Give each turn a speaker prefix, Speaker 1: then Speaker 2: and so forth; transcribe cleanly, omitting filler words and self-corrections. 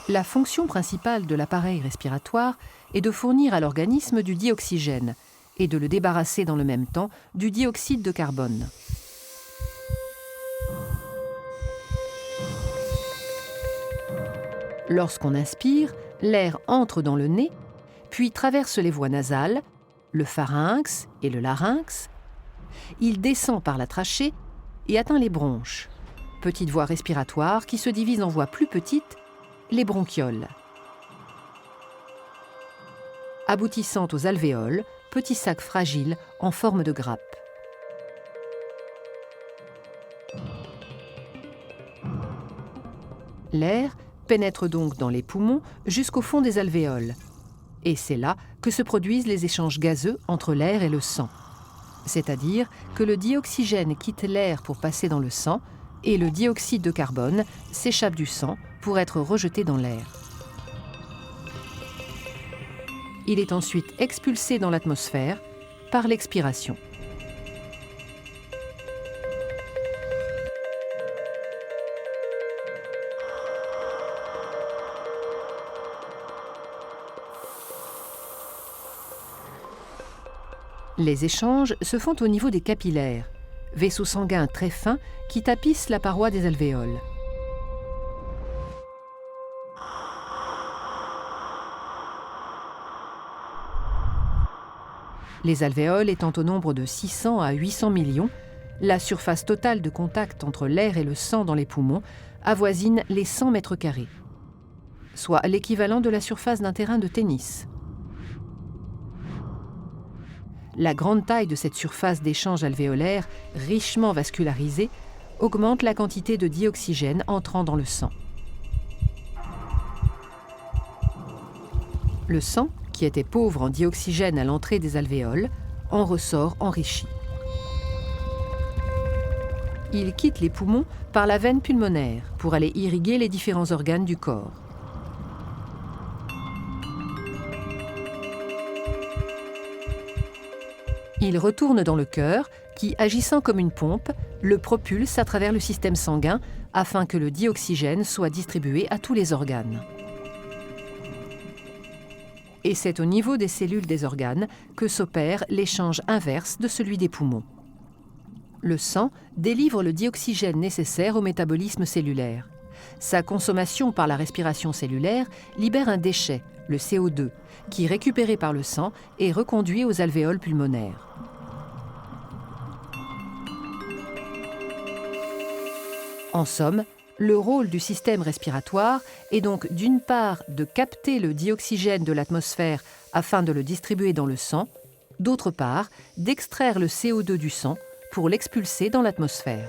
Speaker 1: La fonction principale de l'appareil respiratoire est de fournir à l'organisme du dioxygène et de le débarrasser dans le même temps du dioxyde de carbone. Lorsqu'on inspire, l'air entre dans le nez, puis traverse les voies nasales, le pharynx et le larynx. Il descend par la trachée et atteint les bronches, petites voies respiratoires qui se divisent en voies plus petites, les bronchioles. Aboutissant aux alvéoles, petits sacs fragiles en forme de grappe. L'air pénètre donc dans les poumons jusqu'au fond des alvéoles. Et c'est là que se produisent les échanges gazeux entre l'air et le sang. C'est-à-dire que le dioxygène quitte l'air pour passer dans le sang et le dioxyde de carbone s'échappe du sang pour être rejeté dans l'air. Il est ensuite expulsé dans l'atmosphère par l'expiration. Les échanges se font au niveau des capillaires, vaisseaux sanguins très fins qui tapissent la paroi des alvéoles. Les alvéoles étant au nombre de 600 à 800 millions, la surface totale de contact entre l'air et le sang dans les poumons avoisine les 100 mètres carrés, soit l'équivalent de la surface d'un terrain de tennis. La grande taille de cette surface d'échange alvéolaire, richement vascularisée, augmente la quantité de dioxygène entrant dans le sang. Le sang, qui était pauvre en dioxygène à l'entrée des alvéoles, en ressort enrichi. Il quitte les poumons par la veine pulmonaire pour aller irriguer les différents organes du corps. Il retourne dans le cœur qui, agissant comme une pompe, le propulse à travers le système sanguin afin que le dioxygène soit distribué à tous les organes. Et c'est au niveau des cellules des organes que s'opère l'échange inverse de celui des poumons. Le sang délivre le dioxygène nécessaire au métabolisme cellulaire. Sa consommation par la respiration cellulaire libère un déchet, le CO2, qui, récupéré par le sang, est reconduit aux alvéoles pulmonaires. En somme, le rôle du système respiratoire est donc d'une part de capter le dioxygène de l'atmosphère afin de le distribuer dans le sang, d'autre part d'extraire le CO2 du sang pour l'expulser dans l'atmosphère.